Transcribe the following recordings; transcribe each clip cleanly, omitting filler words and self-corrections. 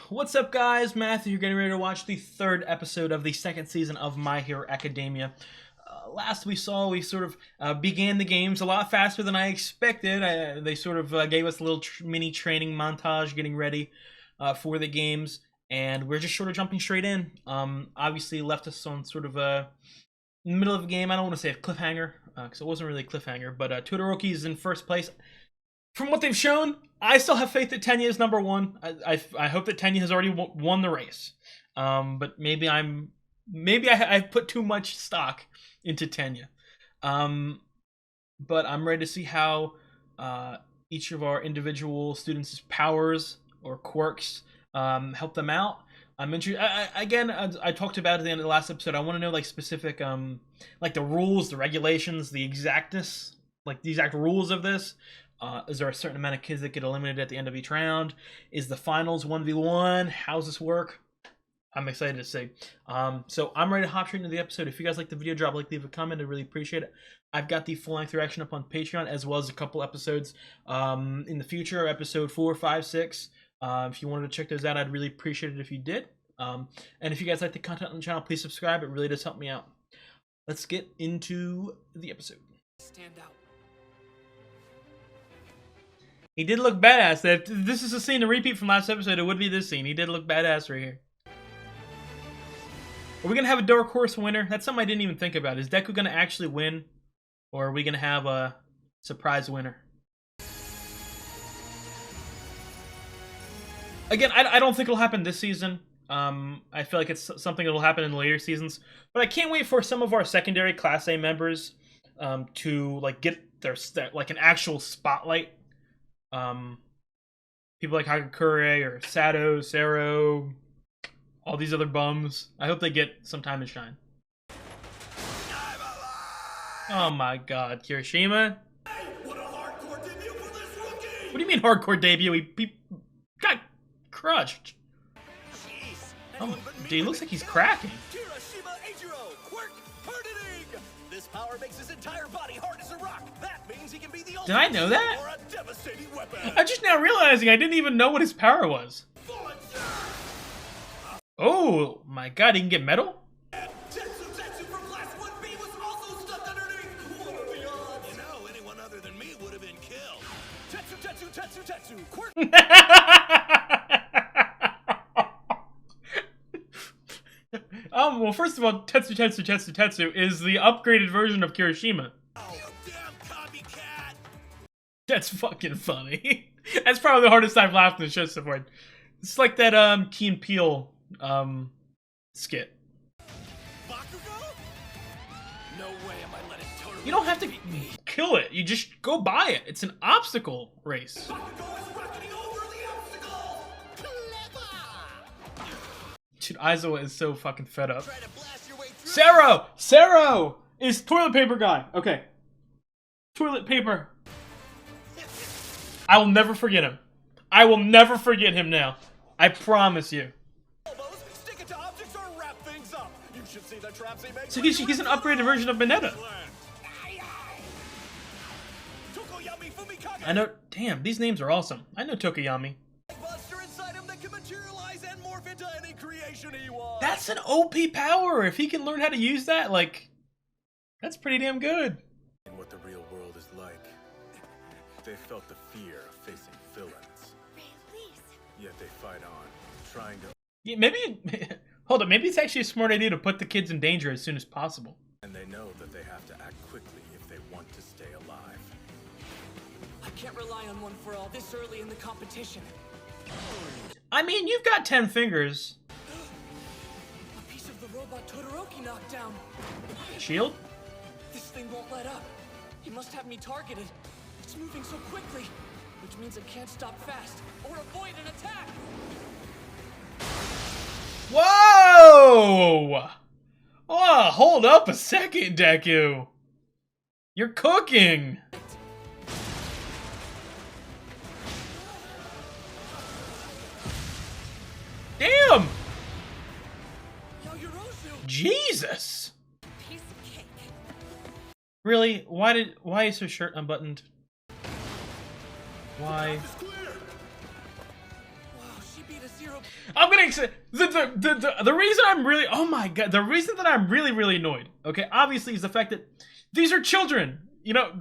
What's up, guys? Matthew, you're getting ready to watch the third episode of the second season of My Hero Academia. Last we saw, we sort of began the games a lot faster than I expected. They sort of gave us a little mini training montage getting ready for the games, and we're just sort of jumping straight in. Obviously left us on sort of a middle of the game. I don't want to say a cliffhanger, because it wasn't really a cliffhanger, but Todoroki is in first place. From what they've shown, I still have faith that Tenya is number one. I hope that Tenya has already won the race. But maybe I've put too much stock into Tenya. But I'm ready to see how each of our individual students' powers or quirks help them out. I'm interested. I talked about it at the end of the last episode. I want to know like specific, like the rules, the regulations, the exactness, like the exact rules of this. Is there a certain amount of kids that get eliminated at the end of each round? Is the finals 1v1? How's this work? I'm excited to see. So I'm ready to hop straight into the episode. If you guys like the video, drop a like, leave a comment. I'd really appreciate it. I've got the full-length reaction up on Patreon, as well as a couple episodes in the future, episode 4, 5, 6. If you wanted to check those out, I'd really appreciate it if you did. And if you guys like the content on the channel, please subscribe. It really does help me out. Let's get into the episode. Stand out. He did look badass. If this is a scene to repeat from last episode, it would be this scene. He did look badass right here. Are we going to have a dark horse winner? That's something I didn't even think about. Is Deku going to actually win? Or are we going to have a surprise winner? Again, I don't think it'll happen this season. I feel like it's something that'll happen in the later seasons. But I can't wait for some of our secondary Class A members to like get their like an actual spotlight. People like Hagakure or Sato, Sero, all these other bums. I hope they get some time to shine. Oh my god, Kirishima. Hey, what a hardcore debut for this rookie! What do you mean hardcore debut? He got crushed. Jeez, Oh, dude, he looks like he's cracking. Kirishima Eijiro, quirk hardening! This power makes his entire body hard as a rock. That means he can be the Did I know that? or a devastating weapon. I'm just now realizing I didn't even know what his power was. Oh my god, he can get metal? Tetsu from Class 1B was also stuck underneath. What are the odds? You know, anyone other than me would have been killed. Tetsu, quirk. Well, first of all, Tetsu is the upgraded version of Kirishima. Oh, you damn copycat! That's fucking funny. That's probably the hardest I've laughed in the show so far. It's like that Key and Peele skit. Bakugo? No way am I letting Totoro You don't have to beat me. kill it. You just go by it. It's an obstacle race. Bakugo is rocketing over the obstacle! Clever! Dude, Aizawa is so fucking fed up. Try to blast your way through. Sero is toilet paper guy. Okay. Toilet paper. I will never forget him. I will never forget him now. I promise you. Elbows, stick it to objects or wrap things up. You should see the traps he makes. So he's an upgraded version of Mineta. Tokoyami Fumikage. I know. Damn, these names are awesome. I know Tokoyami. Buster inside him that can materialize and morph into any creation he wants. That's an OP power. If he can learn how to use that, like, that's pretty damn good. And what the real world is like. They felt the fear of facing villains. Yet they fight on, trying to... Yeah, maybe. Hold up. Maybe it's actually a smart idea to put the kids in danger as soon as possible. And they know that they have to act quickly if they want to stay alive. I can't rely on one for all this early in the competition. I mean, you've got 10 fingers. A piece of the robot Todoroki knocked down. Shield? This thing won't let up. He must have me targeted. It's moving so quickly, which means it can't stop fast or avoid an attack. Whoa! Oh, hold up a second, Deku. You're cooking. Damn! Jesus! Piece of cake. Really? Why is her shirt unbuttoned? Why? Wow, she beat a zero. I'm gonna the reason I'm really, oh my god, the reason that I'm really annoyed, okay, obviously is the fact that these are children. You know,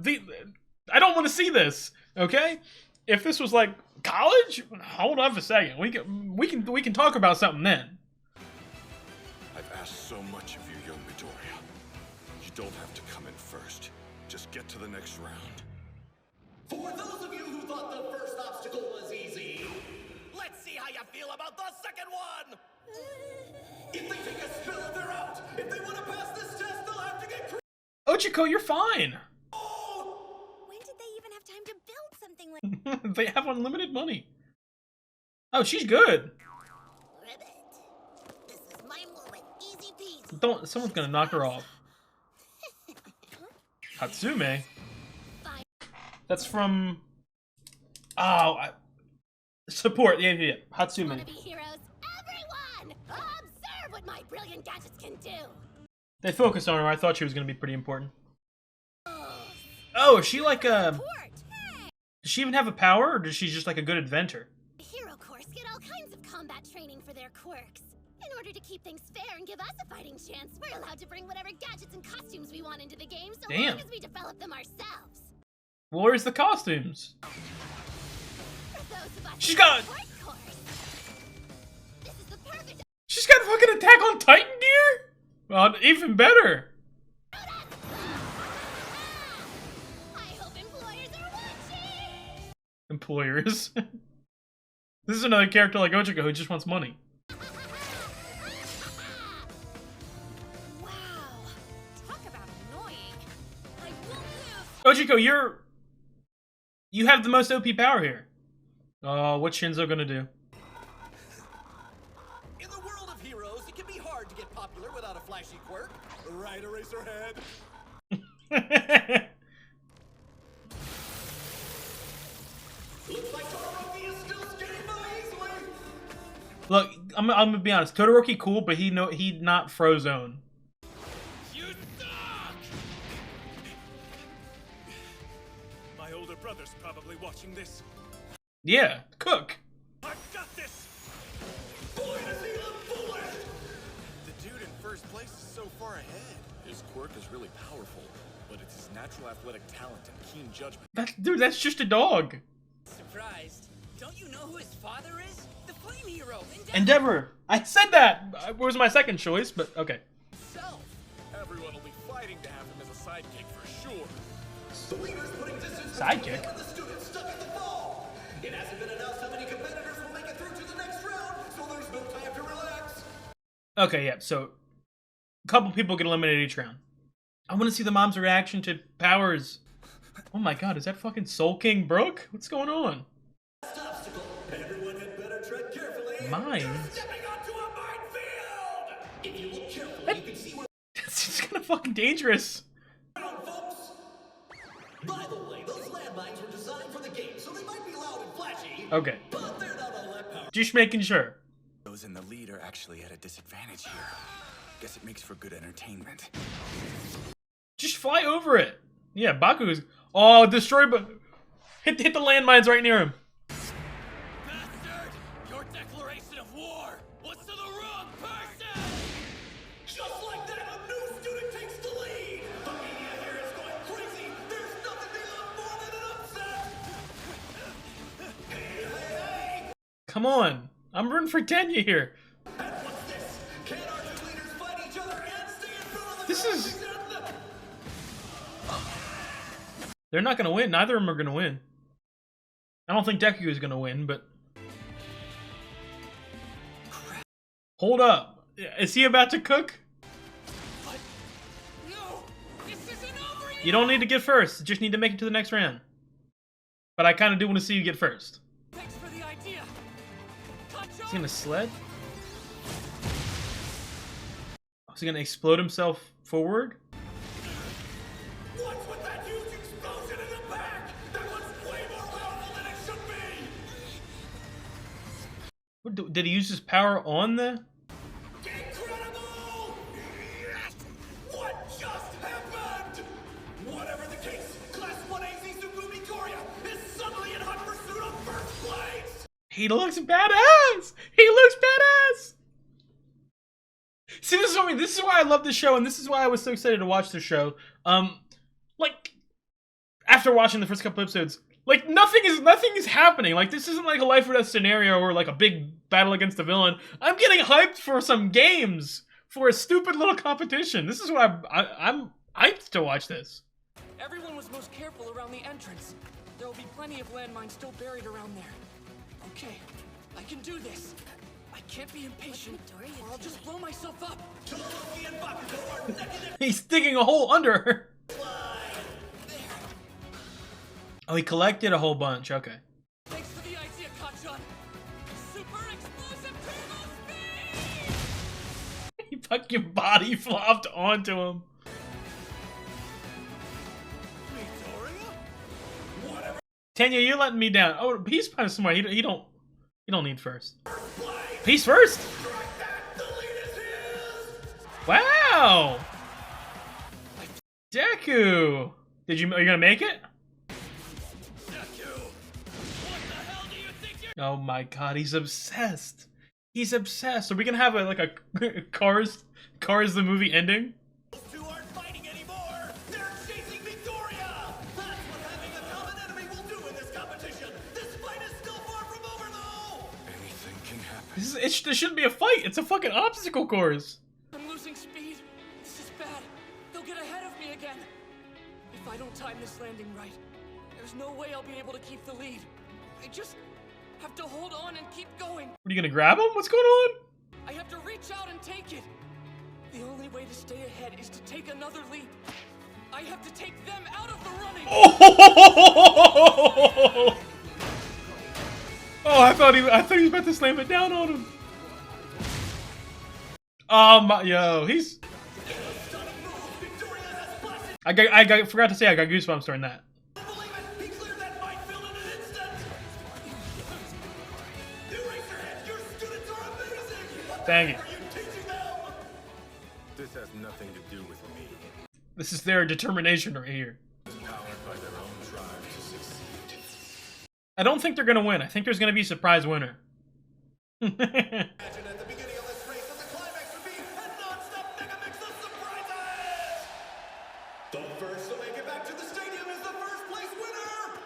I don't want to see this. Okay, if this was like college, hold on for a second. We can talk about something then. I've asked so much of you, young Midoriya. You don't have to come in first. Just get to the next round. For those of you who thought the first obstacle was easy, let's see how you feel about the second one! If they take a spill, they're out! If they want to pass this test, they'll have to get Ochiko, you're fine. When did they even have time to build something like They have unlimited money. Oh, she's good. Ribbit? This is my moment. Easy peasy. Don't. Someone's gonna knock her off. Hatsume. That's from. Oh, support. Yeah. Hatsume. Wanna be heroes? Everyone! Observe what my brilliant gadgets can do! They focused on her. I thought she was gonna be pretty important. Oh, is she like a? Support! Hey! Does she even have a power, or does she just like a good inventor? The hero corps get all kinds of combat training for their quirks. In order to keep things fair and give us a fighting chance, we're allowed to bring whatever gadgets and costumes we want into the game, so Damn. long as we develop them ourselves. Well, where's the costumes? For those of us She's in got- the support corps, this is the perfect She's got fucking Attack on Titan gear. Well, even better. I hope employers are watching! Employers. This is another character like Ochiko who just wants money. Wow. Talk about annoying. I won't lose. Ochiko, you have the most OP power here. Oh, what's Shinzo gonna do? In the world of heroes, it can be hard to get popular without a flashy quirk. Right, Eraserhead? Looks like Todoroki is still skating by easily. Look, I'm gonna be honest. Todoroki cool, but he not Frozone. You suck! My older brother's probably watching this. Yeah, Cook. I've got this! Boy, does he look foolish! The dude in first place is so far ahead. His quirk is really powerful, but it's his natural athletic talent and keen judgment. That's just a dog. Surprised. Don't you know who his father is? The flame hero, Endeavor. I said that. It was my second choice, but okay. himself. Everyone will be fighting to have him as a sidekick for sure. The leader's putting distance Sidekick? between him and the students stuck in the fall. It hasn't been announced how many competitors will make it through to the next round, so there's no time to relax. Okay, yeah. So, a couple people get eliminated each round. I want to see the mom's reaction to powers. Oh my god, is that fucking Soul King Brooke? What's going on? Last obstacle. Everyone had better tread carefully. Mines? You're stepping onto a minefield. If you look carefully, you can see where This is kind of fucking dangerous. down, folks. By the way, those landmines were designed for the game, so they might be loud and flashy. Okay, But they're not all that powerful. just making sure. Those in the lead are actually at a disadvantage here. Guess it makes for good entertainment. Just fly over it. Yeah, Baku is. Oh, destroy. Hit the landmines right near him. Bastard! Your declaration of war was to the wrong person! Just like that, a new student takes the lead! The media here is going crazy! There's nothing they love more than an upset! Hey! Come on, I'm rooting for Tenya here. And what's this? Can our two leaders fight each other and stay in front of the This is- crowd? They're not gonna win. Neither of them are gonna win. I don't think Deku is gonna win, but hold up. Is he about to cook? No, this isn't over yet. You don't need to get first. You just need to make it to the next round. But I kind of do want to see you get first. Thanks for the idea. Is he gonna sled? Is he gonna explode himself forward? What's with that huge explosion in the back? That was way more powerful than it should be! Did he use his power on the? Incredible! Yes! What just happened? Whatever the case, Class 1A Zizugumi Korea is suddenly in hot pursuit of first place! He looks badass! He looks badass! See, this is why I love this show, and this is why I was so excited to watch this show. Like, after watching the first couple episodes, like, nothing is happening. Like, this isn't like a life or death scenario or like a big battle against the villain. I'm getting hyped for some games, for a stupid little competition. This is why I'm hyped to watch this. Everyone was most careful around the entrance. There will be plenty of landmines still buried around there. Okay, I can do this. I can't be impatient, or I'll just blow myself up. He's digging a hole under her. Oh, he collected a whole bunch. Okay. Thanks for the idea, Kachan. Super explosive turbo speed! He fucking body flopped onto him. Tanya, you're letting me down. Oh, he's kind of smart. He don't need first. He's first. Wow. Deku. Are you gonna make it? Oh my god, he's obsessed. He's obsessed. Are we gonna have a Cars the movie ending? Those two aren't fighting anymore! They're chasing Victoria! That's what having a common enemy will do in this competition! This fight is still far from over, though! Anything can happen. This shouldn't be a fight. It's a fucking obstacle course. I'm losing speed. This is bad. They'll get ahead of me again. If I don't time this landing right, there's no way I'll be able to keep the lead. I just have to hold on and keep going. What, are you gonna grab him? What's going on? I have to reach out and take it. The only way to stay ahead is to take another leap. I have to take them out of the running. Oh! Oh, I thought he was about to slam it down on him. Yo, he's. I forgot to say I got goosebumps during that. Dang it. This has nothing to do with me. This is their determination right here. Powered by their own drive to succeed. I don't think they're gonna win. I think there's gonna be a surprise winner. Imagine at the beginning of this race that the climax would be a non-stop mega mix of surprises! The first to make it back to the stadium is the first place winner!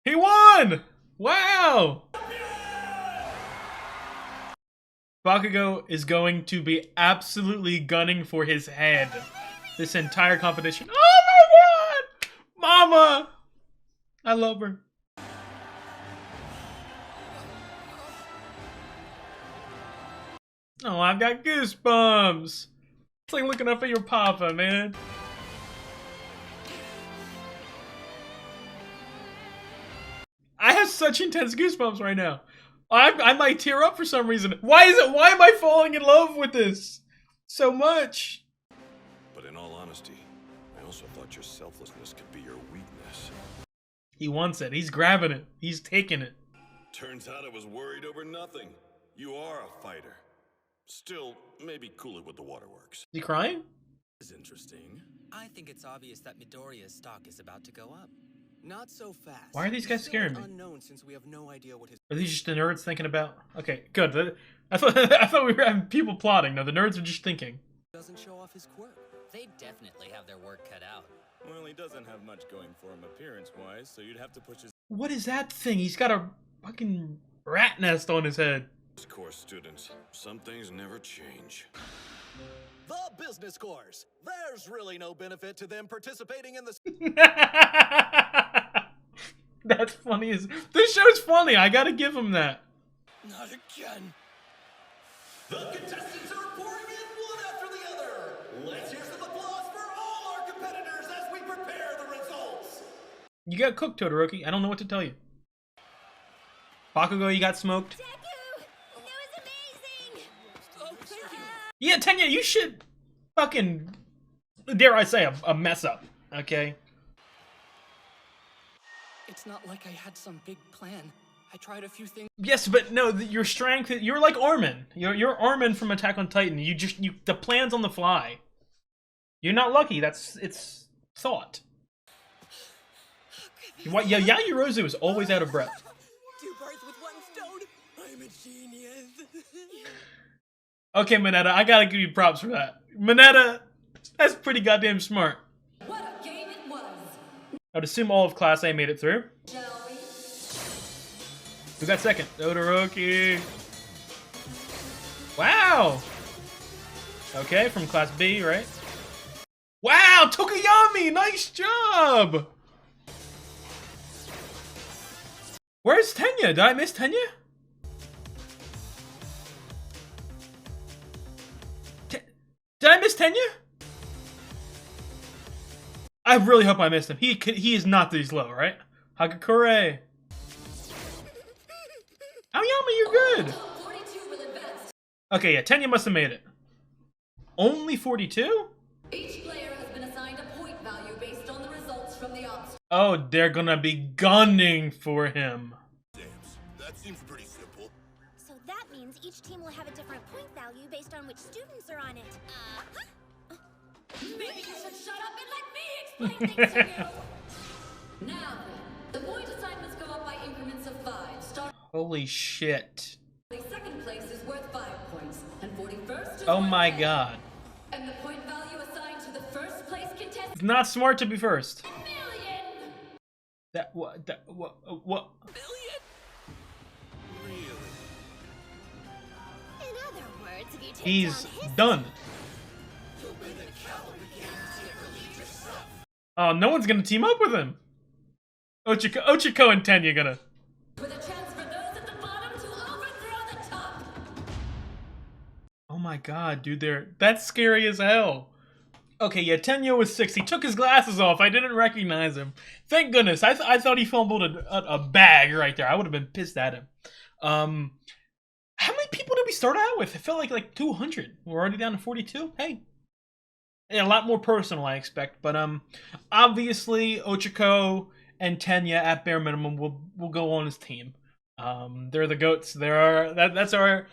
He won! Wow! Bakugo is going to be absolutely gunning for his head this entire competition. Oh my god! Mama! I love her. Oh, I've got goosebumps. It's like looking up at your papa, man. I have such intense goosebumps right now. I might tear up for some reason. Why am I falling in love with this so much? But in all honesty, I also thought your selflessness could be your weakness. He wants it. He's grabbing it. He's taking it. Turns out I was worried over nothing. You are a fighter. Still, maybe cool it with the waterworks. Is he crying? Is interesting. I think it's obvious that Midoriya's stock is about to go up. Not so fast. Why are these guys He's scaring still me? unknown since we have no idea what his Are these just the nerds thinking about? Okay, good. I thought we were having people plotting. No, the nerds are just thinking. doesn't show off his quirk. They definitely have their work cut out. Well, he doesn't have much going for him appearance-wise, so you'd have to push his What is that thing? He's got a fucking rat nest on his head. course students. Some things never change. The business course. There's really no benefit to them participating in this. That's funny as this show's funny. I gotta give him that. Not again. The contestants are pouring in one after the other. Let's hear some applause for all our competitors as we prepare the results. You got cooked, Todoroki. I don't know what to tell you. Bakugo, you got smoked. Deku! That was amazing! Oh, thank you. Yeah, Tenya, you should fucking, dare I say, a mess up, okay? It's not like I had some big plan. I tried a few things. Yes, but no, your strength, you're like Armin. You're Armin from Attack on Titan. The plan's on the fly. You're not lucky, it's thought. Yaoyorozu is always out of breath. a genius. Okay, Mineta, I gotta give you props for that. Mineta, that's pretty goddamn smart. What a game it was. I'd assume all of Class A made it through. Shall we? Who got second? Todoroki. Wow. Okay, from Class B, right? Wow, Tokoyami, nice job. Where's Tenya? Did I miss Tenya? Did I miss Tenya? I really hope I missed him. He is not these low, right? Hagakure. Aoyama, you're good. Okay, yeah, Tenya must have made it. Only 42? Each player has been assigned a point value based on the results from the obstacle. Oh, they're gonna be gunning for him. That seems pretty simple. So that means each team will have a different point value based on which students are on it. Maybe you should shut up and let me explain things to you. Now then, the point assignments go up by increments of 5. Holy shit. Second place is worth 5 points, and 41st is Oh worth my 10. god. And the point value assigned to the first place contestant. It's not smart to be first. Million. What? Million. In other words, if you take He's down his done. Oh, no one's gonna team up with him. Ochiko and Tenya gonna. With a chance for those at the bottom to overthrow the top. Oh my god, dude, that's scary as hell. Okay, yeah, Tenya was 6. He took his glasses off. I didn't recognize him. Thank goodness. I thought he fumbled a bag right there. I would have been pissed at him. How many people did we start out with? It felt like 200. We're already down to 42. Hey. Yeah, a lot more personal, I expect. But obviously, Ochiko and Tenya, at bare minimum, will go on his team. They're the goats. That's our.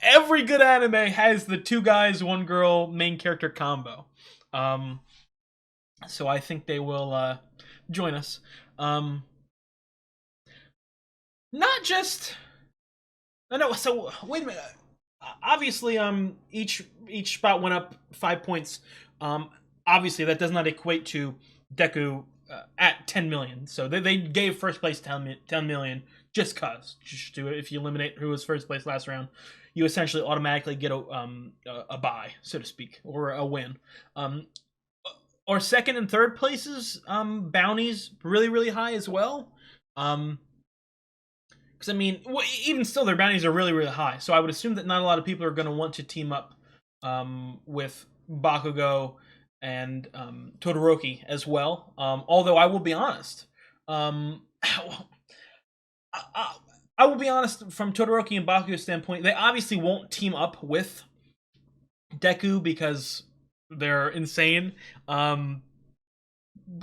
Every good anime has the 2 guys, 1 girl main character combo. So I think they will join us. Not just. No. So wait a minute. Obviously, each spot went up 5 points. Obviously, that does not equate to Deku at 10 million. So they gave first place 10 million just cause. Just to, if you eliminate who was first place last round, you essentially automatically get a bye, so to speak, or a win. Or second and third places, bounties really high as well. Because I mean, even still, their bounties are really high. So I would assume that not a lot of people are going to want to team up with Bakugo and Todoroki as well. Although I will be honest, I will be honest, from Todoroki and Bakugo's standpoint, they obviously won't team up with Deku because they're insane. But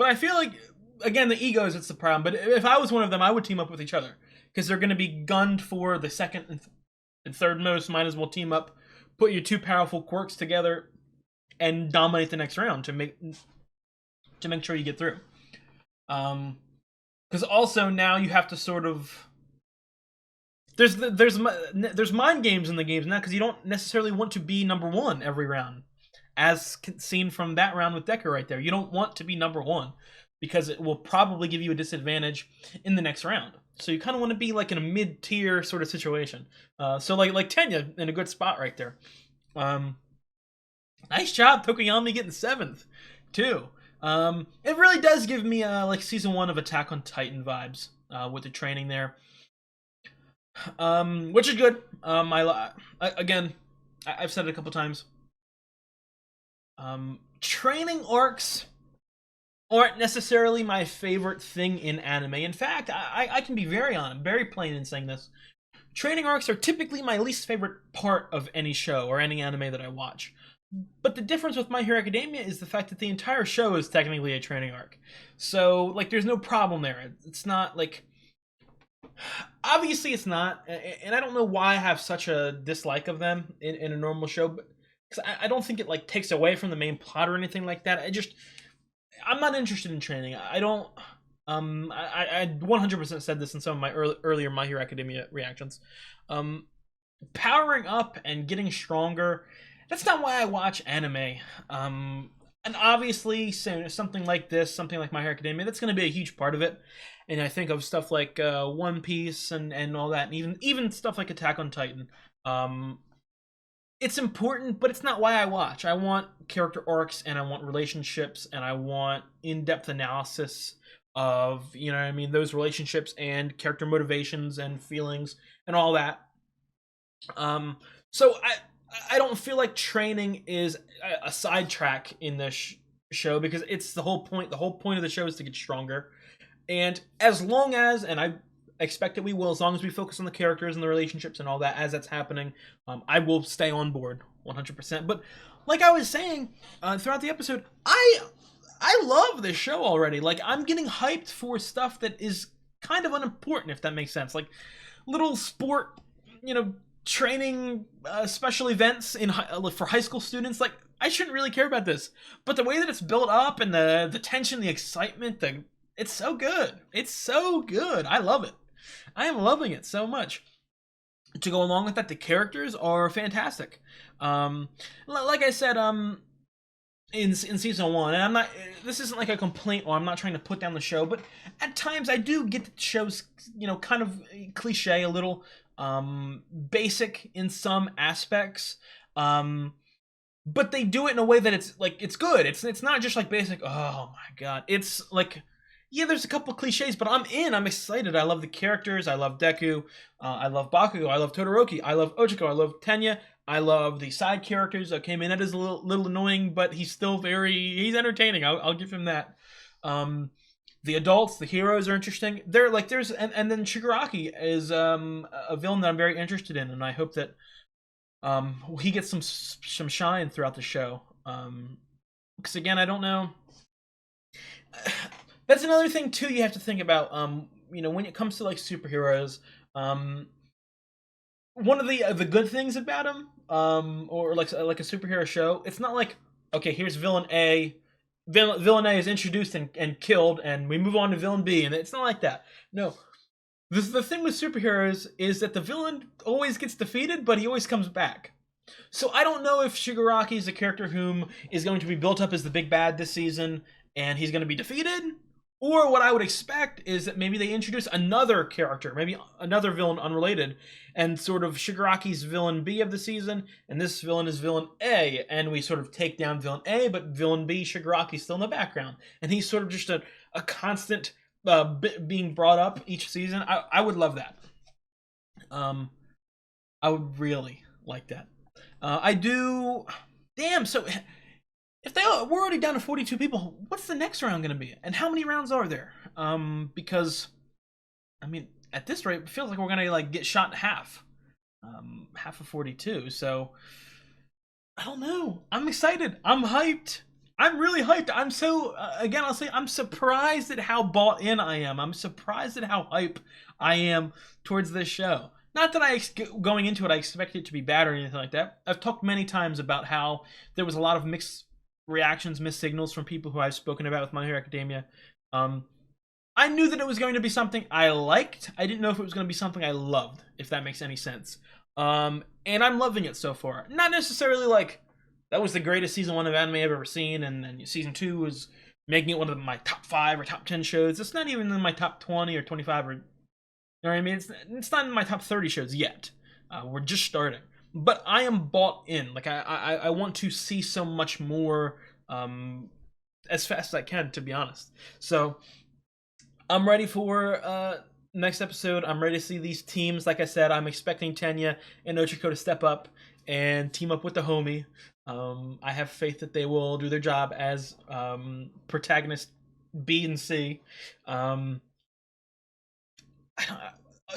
I feel like, again, the egos, it's the problem. But if I was one of them, I would team up with each other. Because they're going to be gunned for the second and third most. Might as well team up, put your 2 powerful quirks together, and dominate the next round to make sure you get through. Because also now you have to sort of there's mind games in the games now because you don't necessarily want to be number 1 every round, as seen from that round with Deku right there. You don't want to be number 1 because it will probably give you a disadvantage in the next round. So you kind of want to be like in a mid-tier sort of situation. So like Tenya in a good spot right there. Nice job, Tokoyami getting 7th too. It really does give me like season 1 of Attack on Titan vibes with the training there, which is good. I've said it a couple times. Training arcs aren't necessarily my favorite thing in anime. In fact, I can be very plain in saying this. Training arcs are typically my least favorite part of any show or any anime that I watch. But the difference with My Hero Academia is the fact that the entire show is technically a training arc. So, like, there's no problem there. It's not, like... Obviously, it's not. And I don't know why I have such a dislike of them in a normal show. Because I don't think it, like, takes away from the main plot or anything like that. I'm not interested in training. I don't I 100% said this in some of my earlier My Hero Academia reactions. Powering up and getting stronger, that's not why I watch anime. And obviously, something like this, something like My Hero Academia, that's going to be a huge part of it. And I think of stuff like One Piece and all that, and even stuff like Attack on Titan. It's important, but it's not why I watch. I want character arcs, and I want relationships, and I want in-depth analysis of, you know what I mean, those relationships and character motivations and feelings and all that. So I don't feel like training is a sidetrack in this show, because it's the whole point. The whole point of the show is to get stronger, and as long as, and I expect that we will, as long as we focus on the characters and the relationships and all that as that's happening, I will stay on board 100%. But like I was saying throughout the episode, I love this show already. Like, I'm getting hyped for stuff that is kind of unimportant, if that makes sense. Like little sport, you know, training special events for high school students. Like, I shouldn't really care about this, but the way that it's built up and the tension, the excitement, it's so good. It's so good. I love it. I am loving it so much. To go along with that, the characters are fantastic. Like I said, in season 1, and I'm not, this isn't like a complaint, or I'm not trying to put down the show, but at times I do get the show's, you know, kind of cliche, a little basic in some aspects, but they do it in a way that it's good. It's not just like basic. Oh my god, it's like, yeah, there's a couple cliches, but I'm excited. I love the characters. I love Deku. I love Bakugo. I love Todoroki. I love Ochiko. I love Tenya. I love the side characters. Okay, man, that is a little annoying, but he's still he's entertaining. I'll give him that. The adults, the heroes are interesting. They're like, and then Shigaraki is a villain that I'm very interested in, and I hope that he gets some shine throughout the show. Because again, I don't know. That's another thing too you have to think about. You know, when it comes to like superheroes, one of the good things about them, or like a superhero show, it's not like, okay, here's villain A. Villain A is introduced and killed, and we move on to villain B, and it's not like that. No, the thing with superheroes is that the villain always gets defeated, but he always comes back. So I don't know if Shigaraki is a character whom is going to be built up as the big bad this season, and he's going to be defeated. Or what I would expect is that maybe they introduce another character, maybe another villain unrelated, and sort of Shigaraki's villain B of the season, and this villain is villain A, and we sort of take down villain A, but villain B, Shigaraki's still in the background, and he's sort of just a constant being brought up each season. I would love that. I would really like that. I do. Damn. So if we're already down to 42 people, what's the next round going to be? And how many rounds are there? Because, I mean, at this rate, it feels like we're going to like get shot in half. Half of 42. So, I don't know. I'm excited. I'm hyped. I'm really hyped. I'm so, again, I'll say I'm surprised at how bought in I am. I'm surprised at how hype I am towards this show. Not that going into it, I expected it to be bad or anything like that. I've talked many times about how there was a lot of mixed reactions, missed signals from people who I've spoken about with My Hero Academia. I knew that it was going to be something I liked. I didn't know if it was going to be something I loved, if that makes any sense. And I'm loving it so far. Not necessarily like, that was the greatest season 1 of anime I've ever seen, and then season 2 was making it one of my top 5 or top 10 shows. It's not even in my top 20 or 25 or, you know what I mean? It's not in my top 30 shows yet. We're just starting. But I am bought in. Like, I want to see so much more as fast as I can, to be honest. So, I'm ready for next episode. I'm ready to see these teams. Like I said, I'm expecting Tenya and Ochiko to step up and team up with the homie. I have faith that they will do their job as protagonist B and C.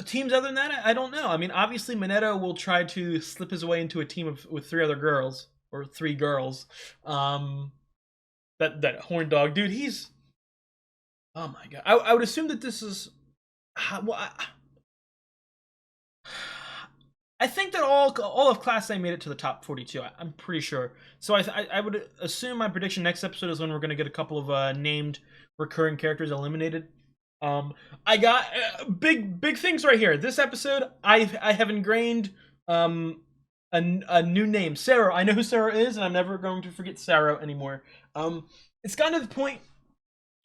Teams other than that, I don't know. I mean, obviously, Minetto will try to slip his way into a team with 3 other girls, or 3 girls. That horn dog dude, he's, oh my god. I would assume that this is, well, I think that all of Class A made it to the top 42. I'm pretty sure. So I would assume my prediction next episode is when we're going to get a couple of named recurring characters eliminated. I got big things right here. This episode, I have ingrained a new name, Sarah. I know who Sarah is, and I'm never going to forget Sarah anymore. It's gotten to the point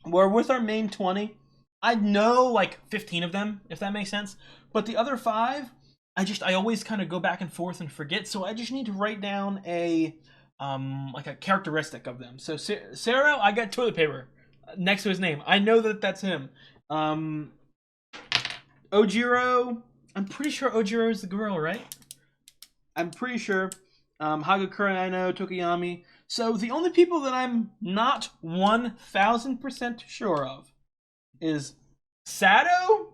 where with our main 20, I know like 15 of them, if that makes sense. But the other 5, I always kind of go back and forth and forget. So I just need to write down a like a characteristic of them. So Sarah, I got toilet paper next to his name. I know that that's him. Ojiro, I'm pretty sure Ojiro is the girl, right? I'm pretty sure. Hagakure, I know. Tokiyami. So the only people that I'm not 1,000% sure of is Sato,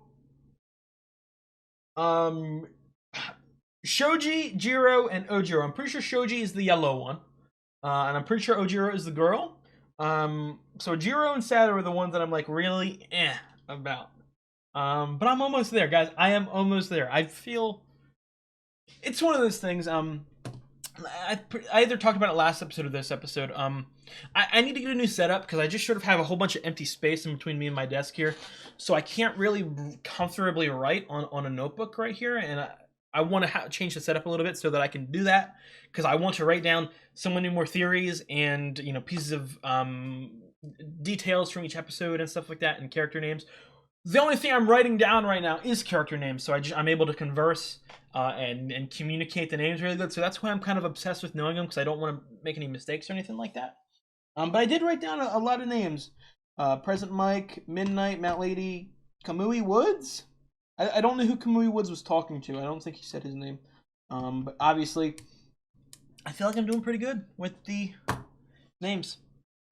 Shoji, Jiro, and Ojiro. I'm pretty sure Shoji is the yellow one, and I'm pretty sure Ojiro is the girl. So Jiro and Sato are the ones that I'm like really about. But I'm almost there, guys. I am almost there. I feel it's one of those things. I either talked about it last episode or this episode. I need to get a new setup because I just sort of have a whole bunch of empty space in between me and my desk here, so I can't really comfortably write on a notebook right here, and I want to change the setup a little bit so that I can do that because I want to write down so many more theories and pieces of details from each episode and stuff like that and character names. The only thing I'm writing down right now is character names, so I'm able to converse and communicate the names really good. So that's why I'm kind of obsessed with knowing them because I don't want to make any mistakes or anything like that. But I did write down a lot of names: Present Mike, Midnight, Mount Lady, Kamui Woods. I don't know who Kamui Woods was talking to. I don't think he said his name. But obviously, I feel like I'm doing pretty good with the names.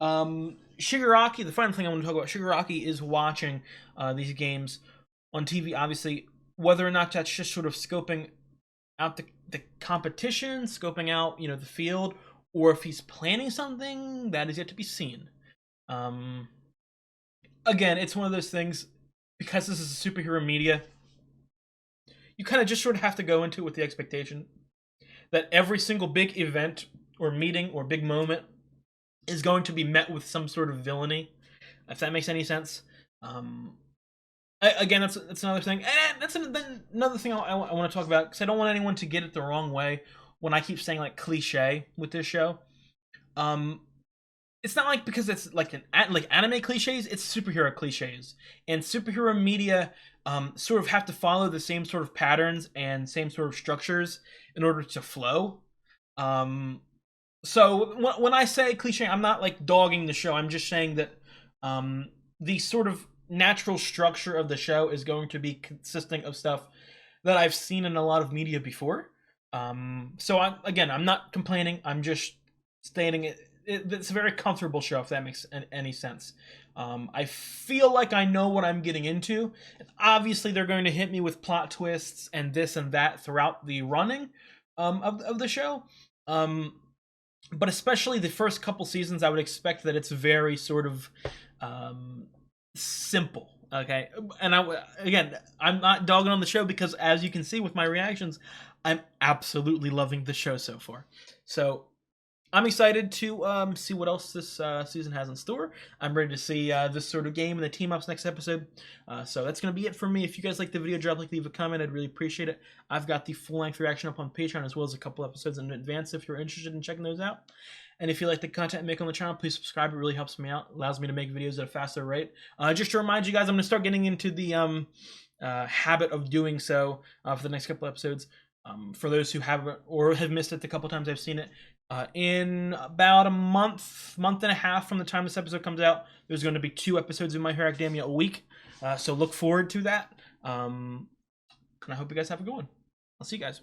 Shigaraki, the final thing I want to talk about, Shigaraki is watching these games on TV, obviously, whether or not that's just sort of scoping out the competition, scoping out, the field, or if he's planning something, that is yet to be seen. Again, it's one of those things, because this is superhero media, you kind of just sort of have to go into it with the expectation that every single big event or meeting or big moment is going to be met with some sort of villainy, if that makes any sense. Again, that's another thing, and that's another thing I want to talk about because I don't want anyone to get it the wrong way when I keep saying like cliche with this show. It's not like because it's like anime cliches; it's superhero cliches, and superhero media sort of have to follow the same sort of patterns and same sort of structures in order to flow. So when I say cliche, I'm not like dogging the show. I'm just saying that the sort of natural structure of the show is going to be consisting of stuff that I've seen in a lot of media before. So I'm not complaining. I'm just stating it's a very comfortable show, if that makes any sense. I feel like I know what I'm getting into. And obviously, they're going to hit me with plot twists and this and that throughout the running of the show. But especially the first couple seasons, I would expect that it's very sort of simple. Okay, and I'm not dogging on the show because, as you can see with my reactions, I'm absolutely loving the show so far. So I'm excited to see what else this season has in store. I'm ready to see this sort of game and the team ups next episode. So that's going to be it for me. If you guys like the video, drop a like, leave a comment. I'd really appreciate it. I've got the full-length reaction up on Patreon as well as a couple episodes in advance if you're interested in checking those out. And if you like the content I make on the channel, please subscribe. It really helps me out. Allows me to make videos at a faster rate. Just to remind you guys, I'm going to start getting into the habit of doing so for the next couple episodes. For those who haven't or have missed it the couple times I've seen it, in about a month and a half from the time this episode comes out, there's going to be 2 episodes of My Hero Academia a week. So look forward to that. And I hope you guys have a good one. I'll see you guys.